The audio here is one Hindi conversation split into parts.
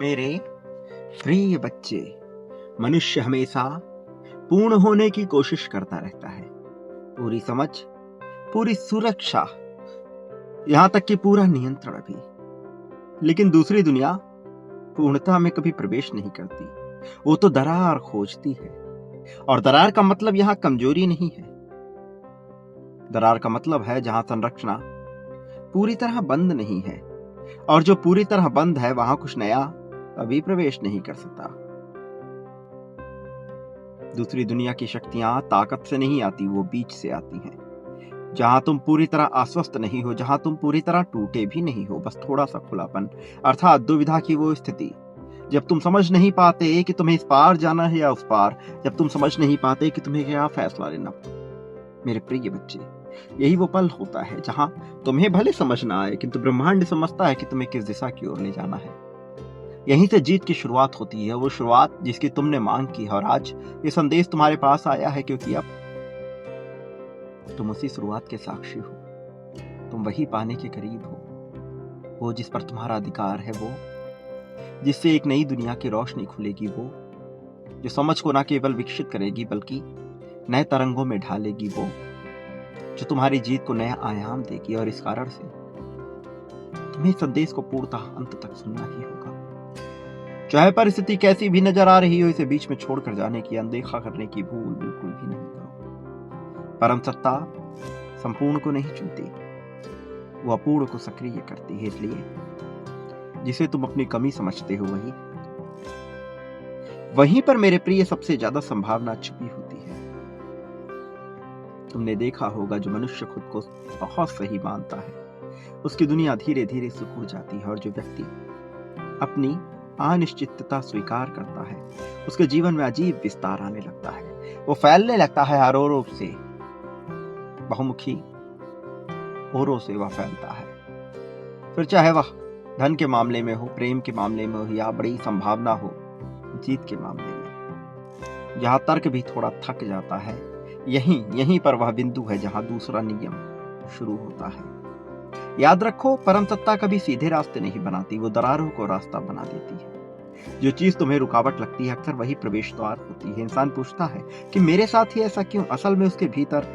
मेरे प्रिय बच्चे, मनुष्य हमेशा पूर्ण होने की कोशिश करता रहता है। पूरी समझ, पूरी सुरक्षा, यहां तक कि पूरा नियंत्रण भी। लेकिन दूसरी दुनिया पूर्णता में कभी प्रवेश नहीं करती। वो तो दरार खोजती है। और दरार का मतलब यहां कमजोरी नहीं है। दरार का मतलब है जहां संरचना पूरी तरह बंद नहीं है। और जो पूरी तरह बंद है वहां कुछ नया कभी प्रवेश नहीं कर सकता। दूसरी दुनिया की शक्तियां ताकत से नहीं आती, वो बीच से आती हैं। जहां तुम पूरी तरह आश्वस्त नहीं हो, जहां तुम पूरी तरह टूटे भी नहीं हो, बस थोड़ा सा खुलापन, अर्थात दुविधा की वो स्थिति जब तुम समझ नहीं पाते कि तुम्हें इस पार जाना है या उस पार, जब तुम समझ नहीं पाते कि तुम्हें क्या फैसला लेना। मेरे प्रिय बच्चे, यही वो पल होता है जहां तुम्हें भले समझ ना आए, किंतु ब्रह्मांड समझता है कि तुम्हें किस दिशा की ओर ले जाना है। यहीं से जीत की शुरुआत होती है, वो शुरुआत जिसकी तुमने मांग की है। और आज ये संदेश तुम्हारे पास आया है क्योंकि अब तुम उसी शुरुआत के साक्षी हो। तुम वही पाने के करीब हो, वो जिस पर तुम्हारा अधिकार है, वो जिससे एक नई दुनिया की रोशनी खुलेगी, वो जो समझ को न केवल विकसित करेगी बल्कि नए तरंगों में ढालेगी, वो जो तुम्हारी जीत को नया आयाम देगी। और इस कारण से तुम्हें संदेश को पूर्णतः अंत तक सुनना ही होगा। चाहे परिस्थिति कैसी भी नजर आ रही हो, इसे बीच में छोड़कर जाने की, अनदेखा करने की भूल बिल्कुल भी नहीं करो। परम सत्ता संपूर्ण को नहीं चुनती, वो अपूर्ण को सक्रिय करती है। इसलिए जिसे तुम अपनी कमी समझते हो, वहीं पर मेरे प्रिय सबसे ज्यादा संभावना छुपी होती है। तुमने देखा होगा, जो मनुष्य खुद को बहुत सही मानता है, उसकी दुनिया धीरे धीरे सिकुड़ जाती है। और जो व्यक्ति अपनी अनिश्चितता स्वीकार करता है, उसके जीवन में अजीब विस्तार आने लगता है। वो फैलने लगता है हर ओर से, बहुमुखी ओरों से वह फैलता है। फिर चाहे वह धन के मामले में हो, प्रेम के मामले में हो, या बड़ी संभावना हो जीत के मामले में। जहां तर्क भी थोड़ा थक जाता है, यहीं पर वह बिंदु है जहां दूसरा नियम शुरू होता है। याद रखो, परम सत्ता कभी सीधे रास्ते नहीं बनाती, वो दरारों को रास्ता बना देती है। जो चीज तुम्हें रुकावट लगती है, अक्सर वही प्रवेश द्वार होती है। इंसान पूछता है कि मेरे साथ ही ऐसा क्यों? असल में उसके भीतर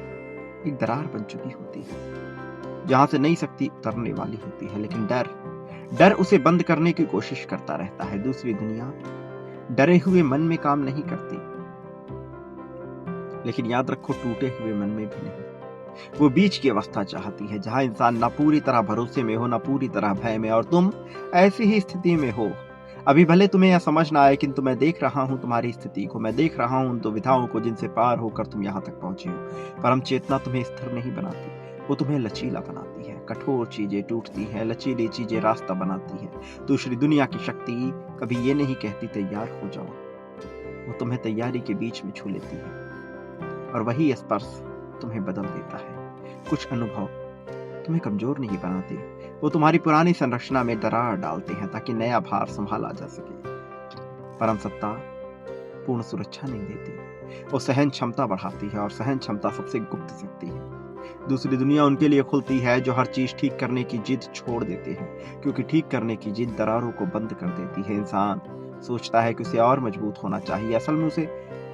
एक दरार बन चुकी होती है, जहां से नई शक्ति उतरने वाली होती है। लेकिन डर उसे बंद करने की कोशिश करता रहता है। दूसरी दुनिया डरे हुए मन में काम नहीं करती, लेकिन याद रखो, टूटे हुए मन में भी नहीं। वो बीच की अवस्था चाहती है, जहां इंसान न पूरी तरह भरोसे में हो, न पूरी तरह भय में। और तुम ऐसी ही स्थिति में हो। अभी भले तुम्हें यह समझ ना आए, किंतु मैं देख रहा हूं तुम्हारी स्थिति को, मैं देख रहा हूं उन दुविधाओं को जिनसे पार होकर तुम यहां तक पहुंचे हो। परम चेतना तुम्हें स्थिर नहीं बनाती, वो तुम्हें लचीला बनाती है। कठोर चीजें टूटती हैं, लचीली चीजें रास्ता बनाती है। दूसरी दुनिया की शक्ति कभी ये नहीं कहती तैयार हो जाओ, वो तुम्हें तैयारी के बीच में छू लेती है। और वही स्पर्श तुम्हें बदल देता है। कुछ अनुभव तुम्हें कमजोर नहीं बनाते, वो तुम्हारी पुरानी संरचना में दरार डालते हैं ताकि नया भार संभाला जा सके। परम सत्ता पूर्ण सुरक्षा नहीं देती, वो सहन क्षमता बढ़ाती है। और सहन क्षमता सबसे गुप्त शक्ति है। दूसरी दुनिया उनके लिए खुलती है जो हर चीज ठीक करने की जिद छोड़ देते हैं, क्योंकि ठीक करने की जिद दरारों को बंद कर देती है। इंसान सोचता है कि उसे और मजबूत होना चाहिए, असल में उसे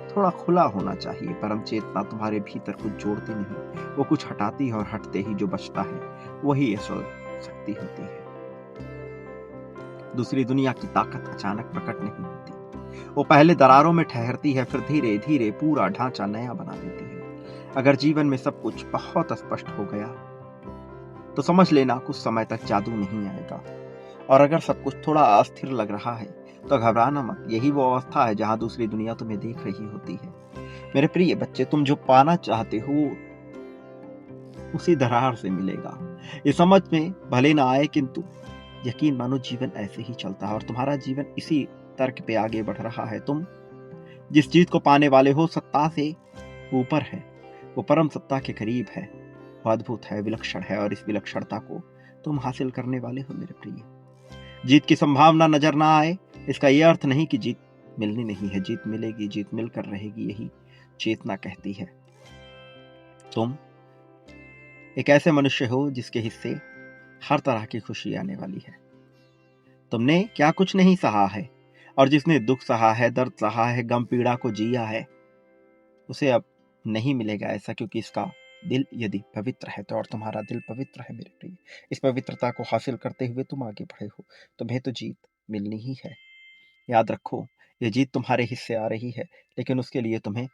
थोड़ा खुला होना चाहिए। परम चेतना तुम्हारे भीतर कुछ जोड़ती नहीं, वो कुछ हटाती है। और हटते ही जो बचता है, वही असल शक्ति होती है। दूसरी दुनिया की ताकत अचानक प्रकट नहीं होती, वो पहले दरारों में ठहरती है, फिर धीरे धीरे पूरा ढांचा नया बना देती है। अगर जीवन में सब कुछ बहुत स्पष्ट हो गया तो समझ लेना कुछ समय तक जादू नहीं आएगा। और अगर सब कुछ थोड़ा अस्थिर लग रहा है तो घबराना मत, यही वो अवस्था है जहां दूसरी दुनिया तुम्हें देख रही होती है। मेरे प्रिय बच्चे, तुम जो पाना चाहते हो उसी दरार से मिलेगा। ये समझ में भले ना आए, किंतु यकीन मानो, जीवन ऐसे ही चलता है और तुम्हारा जीवन इसी तर्क पे आगे बढ़ रहा है। तुम जिस जीत को पाने वाले हो, सत्ता से ऊपर है, वो परम सत्ता के करीब है, वो अद्भुत है, विलक्षण है। और इस विलक्षणता को तुम हासिल करने वाले हो। मेरे प्रिय, जीत की संभावना नजर ना आए, इसका यह अर्थ नहीं कि जीत मिलनी नहीं है। जीत मिलेगी, जीत मिलकर रहेगी, यही चेतना कहती है। तुम एक ऐसे मनुष्य हो जिसके हिस्से हर तरह की खुशी आने वाली है। तुमने क्या कुछ नहीं सहा है, और जिसने दुख सहा है, दर्द सहा है, गम पीड़ा को जिया है, उसे अब नहीं मिलेगा ऐसा, क्योंकि इसका दिल यदि पवित्र है तो, और तुम्हारा दिल पवित्र है मेरे प्रिय। इस पवित्रता को हासिल करते हुए तुम आगे बढ़े हो, तुम्हें तो जीत मिलनी ही है। याद रखो, ये जीत तुम्हारे हिस्से आ रही है, लेकिन उसके लिए तुम्हें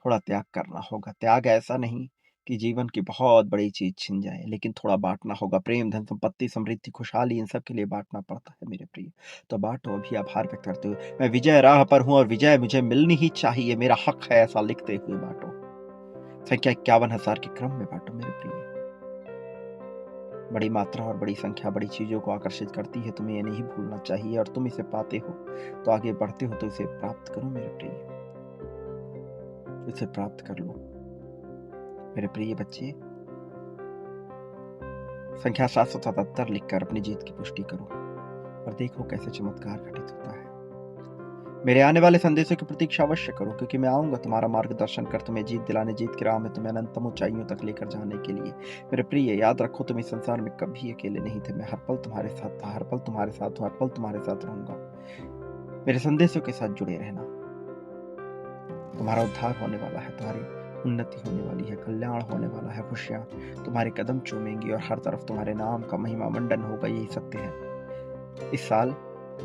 थोड़ा त्याग करना होगा। त्याग ऐसा नहीं कि जीवन की बहुत बड़ी चीज छिन जाए, लेकिन थोड़ा बांटना होगा। प्रेम, धन, संपत्ति, समृद्धि, खुशहाली, इन सब के लिए बांटना पड़ता है मेरे प्रिय। तो बांटो अभी, आभार व्यक्त करते हुए। मैं विजय राह पर हूं और विजय मुझे मिलनी ही चाहिए, मेरा हक है, ऐसा लिखते हुए बांटो। संख्या 51,000 के क्रम में बांटो मेरे प्रिय। बड़ी मात्रा और बड़ी संख्या बड़ी चीजों को आकर्षित करती है, तुम्हें ये नहीं भूलना चाहिए। और तुम इसे पाते हो तो आगे बढ़ते हो, तो इसे प्राप्त करो मेरे प्रिय, इसे प्राप्त कर लो मेरे प्रिय बच्चे। संख्या 777 लिखकर अपनी जीत की पुष्टि करो और देखो कैसे चमत्कार घटित होता है। मेरे आने वाले संदेशों की प्रतीक्षा अवश्य करो, क्योंकि मैं आऊंगा तुम्हारा मार्गदर्शन कर, तुम्हें जीत दिलाने, जीत की राह में तुम्हें अनंतम ऊंचाइयों तक लेकर जाने के लिए। मेरे प्रिय, याद रखो, तुम इस संसार में कभी अकेले नहीं थे। मैं हर पल तुम्हारे साथ था, हर पल तुम्हारे साथ हूँ, हर पल तुम्हारे साथ रहूंगा। मेरे संदेशों के साथ जुड़े रहना। तुम्हारा उद्धार होने वाला है, तुम्हारी उन्नति होने वाली है, कल्याण होने वाला है, खुशियां तुम्हारे कदम चूमेंगी और हर तरफ तुम्हारे नाम का महिमा मंडन होगा। यही सत्य है। इस साल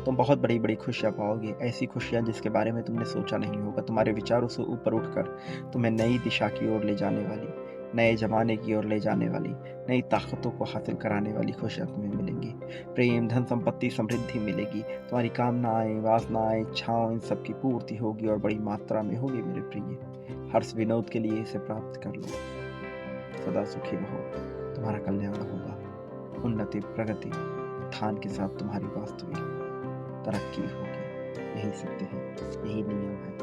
तुम बहुत बड़ी बड़ी खुशियां पाओगे, ऐसी खुशियां जिसके बारे में तुमने सोचा नहीं होगा। तुम्हारे विचारों से ऊपर उठकर तुम्हें नई दिशा की ओर ले जाने वाली, नए जमाने की ओर ले जाने वाली, नई ताकतों को हासिल कराने वाली खुशियां तुम्हें मिलेंगी। प्रेम, धन, संपत्ति, समृद्धि मिलेगी। तुम्हारी कामनाएं, वासनाएं, इच्छाओं, इन सब की पूर्ति होगी और बड़ी मात्रा में होगी मेरे प्रिय। हर्ष विनोद के लिए इसे प्राप्त कर लो। सदा सुखी रहो, तुम्हारा कल्याण होगा। उन्नति, प्रगति, उत्थान के साथ तुम्हारी वास्तविक तरक्की होगी। यही सत्य है, यही नियम है।